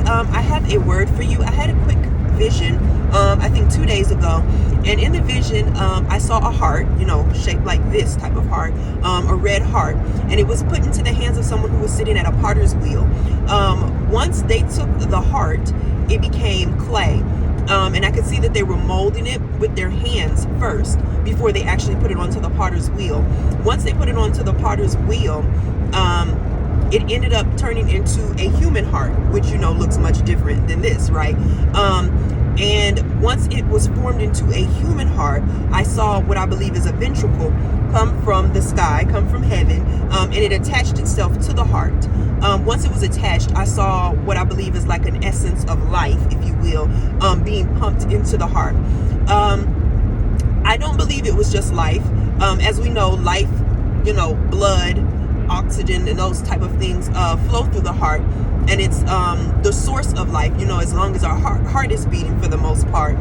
I have a word for you. I had a quick vision, I think 2 days ago. And in the vision, I saw a heart, shaped like this type of heart, a red heart. And it was put into the hands of someone who was sitting at a potter's wheel. Once they took the heart, it became clay. And I could see that they were molding it with their hands first before they actually put it onto the potter's wheel. Once they put it onto the potter's wheel, it ended up turning into a human heart, which, looks much different than this, right? And once it was formed into a human heart, I saw what I believe is a ventricle come from the sky, come from heaven, and it attached itself to the heart. Once it was attached, I saw what I believe is like an essence of life, if you will, being pumped into the heart. I don't believe it was just life. As we know, life, blood, oxygen, and those type of things flow through the heart. And it's the source of life, as long as our heart is beating for the most part,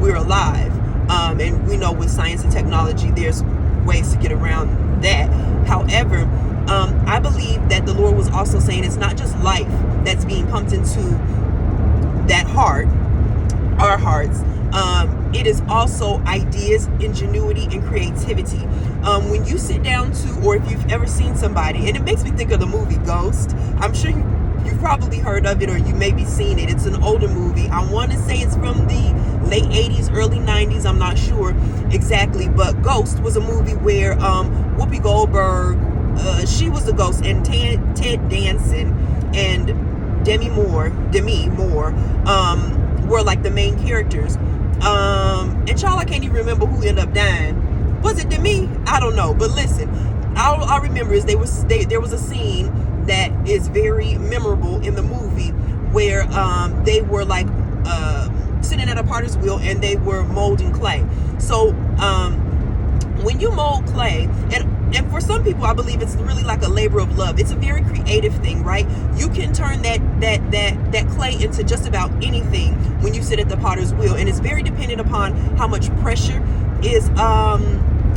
we're alive. And we know with science and technology, there's ways to get around that. However, I believe that the Lord was also saying it's not just life that's being pumped into that heart, our hearts. It is also ideas, ingenuity, and creativity. When you sit down to, or if you've ever seen somebody, and it makes me think of the movie Ghost. I'm sure you've probably heard of it, or you maybe seen it. It's an older movie. I want to say it's from the late 80s, early 90s. I'm not sure exactly, but Ghost was a movie where Whoopi Goldberg, she was the ghost, and Ted Danson and Demi Moore were like the main characters. And y'all, I can't even remember who ended up dying. Was it Demi? I don't know. But listen, all I remember is there was a scene that is very memorable in the movie where they were like sitting at a potter's wheel and they were molding clay. So when you mold clay, and for some people, I believe it's really like a labor of love. It's a very creative thing, right? You can turn that clay into just about anything when you sit at the potter's wheel, and it's very dependent upon how much pressure is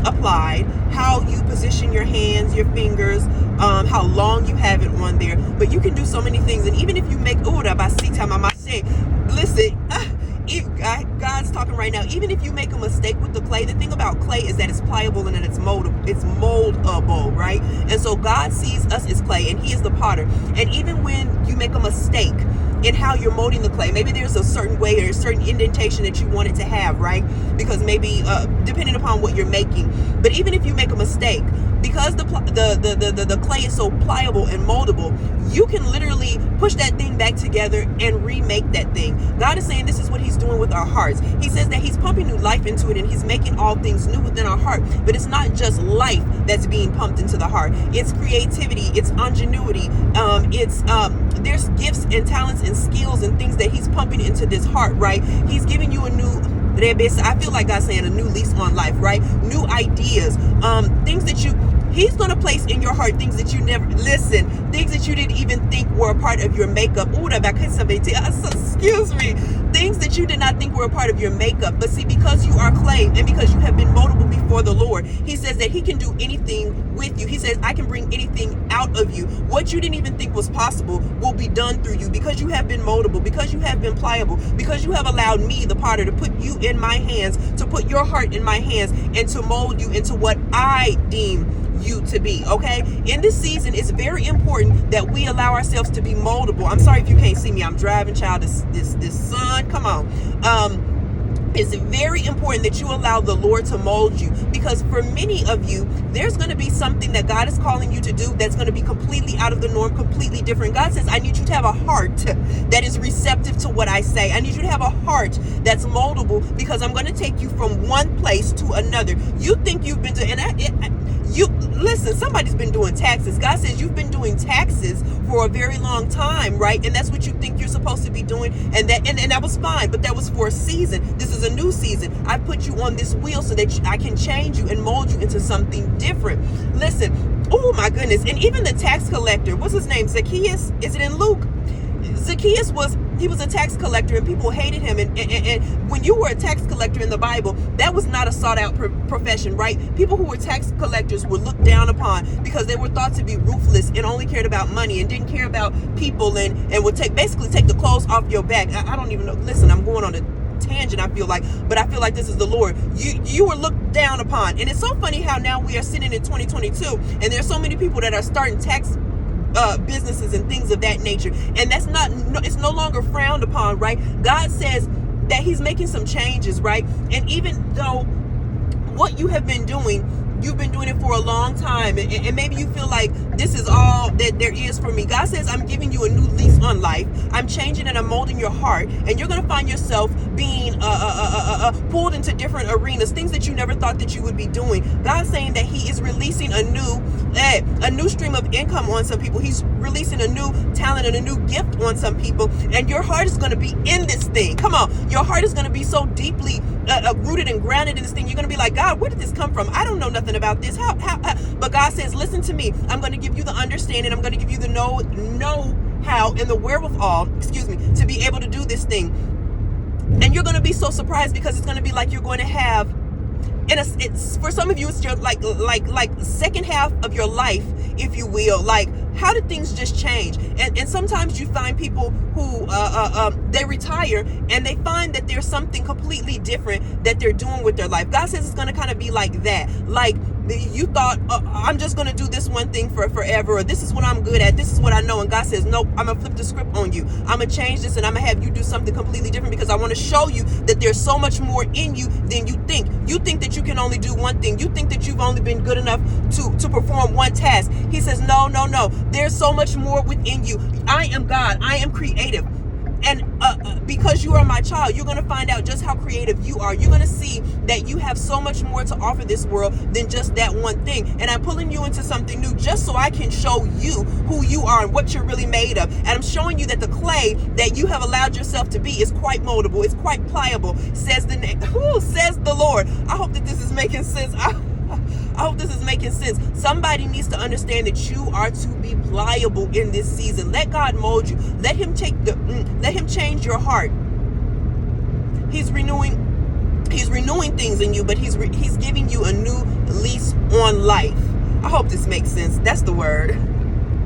applied, how you position your hands, your fingers, how long you have it on there. But you can do so many things, and even if you make listen, God's talking right now. Even if you make a mistake with the clay, the thing about clay is that it's pliable and that it's moldable, right? And so God sees us as clay, and He is the potter. And even when you make a mistake in how you're molding the clay, maybe there's a certain way or a certain indentation that you want it to have, right? Because maybe depending upon what you're making. But even if you make a mistake, because the clay is so pliable and moldable, you can literally push that thing back together and remake that thing. God is saying this is what He's doing with our hearts. He says that He's pumping new life into it, and He's making all things new within our heart. But it's not just life that's being pumped into the heart. It's creativity, it's ingenuity, there's gifts and talents and skills and things that He's pumping into this heart, right? He's giving you a new, I feel like God's saying a new lease on life, right? New ideas, things that He's going to place in your heart, things that you things that you didn't even think were a part of your makeup. Excuse me. Things that you did not think were a part of your makeup. But see, because you are clay and because you have been moldable before the Lord, He says that He can do anything with you. He says, I can bring anything out of you. What you didn't even think was possible will be done through you because you have been moldable, because you have been pliable, because you have allowed me, the potter, to put you in my hands, to put your heart in my hands, and to mold you into what I deem you to be. Okay, in this season, it's very important that we allow ourselves to be moldable. I'm sorry if you can't see me, I'm driving, child. This sun, come on. It's very important that you allow the Lord to mold you, because for many of you, there's going to be something that God is calling you to do that's going to be completely out of the norm, completely different. God says, I need you to have a heart that is receptive to what I say. I need you to have a heart that's moldable, because I'm going to take you from one place to another. You think you've been doing, listen, somebody's been doing taxes. God says you've been doing taxes for a very long time, right? And that's what you think you're supposed to be doing. And that was fine, but that was for a season. This is a new season. I put you on this wheel so that I can change you and mold you into something different. Listen, oh my goodness. And even the tax collector, what's his name? Zacchaeus? Is it in Luke? Zacchaeus was a tax collector, and people hated him. And when you were a tax collector in the Bible, that was not a sought out profession, right? People who were tax collectors were looked down upon because they were thought to be ruthless and only cared about money and didn't care about people, and would basically take the clothes off your back. I don't even know. Listen, I'm going on a tangent, I feel like this is the Lord. You were looked down upon. And it's so funny how now we are sitting in 2022 and there's so many people that are starting tax businesses and things of that nature, and it's no longer frowned upon, right? God says that he's making some changes, right? And even though what you have been doing, you've been doing it for a long time, and maybe you feel like this is all that there is for me. God says, I'm giving you a new lease on life. I'm changing and I'm molding your heart, and you're going to find yourself being pulled into different arenas, things that you never thought that you would be doing. God's saying that he is releasing a new stream of income on some people. He's releasing a new talent and a new gift on some people, and your heart is going to be in this thing. Come on, your heart is going to be so deeply rooted and grounded in this thing. You're going to be like, God, where did this come from? I don't know nothing about this. How? But God says, listen to me. I'm going to give you the understanding. I'm going to give you the know-how and the wherewithal, to be able to do this thing. And you're going to be so surprised because it's going to be like you're going to have, it's for some of you, it's your like second half of your life, if you will. Like, how did things just change? And sometimes you find people who they retire and they find that there's something completely different that they're doing with their life. God says it's going to kind of be like that. Like, you thought, I'm just going to do this one thing for forever, or this is what I'm good at, this is what I know. And God says, nope, I'm going to flip the script on you. I'm going to change this, and I'm going to have you do something completely different, because I want to show you that there's so much more in you than you think. You think that you can only do one thing. You think that you've only been good enough to perform one task. He says, no. There's so much more within you. I am God. I am creative. And because you are my child, you're going to find out just how creative you are. You're going to see that you have so much more to offer this world than just that one thing. And I'm pulling you into something new just so I can show you who you are and what you're really made of. And I'm showing you that the clay that you have allowed yourself to be is quite moldable. It's quite pliable, says the Lord. I hope that this is making sense. I hope this is making sense. Somebody needs to understand that you are to be pliable in this season. Let God mold you. Let him change your heart. He's renewing things in you, but he's giving you a new lease on life. I hope this makes sense. That's the word.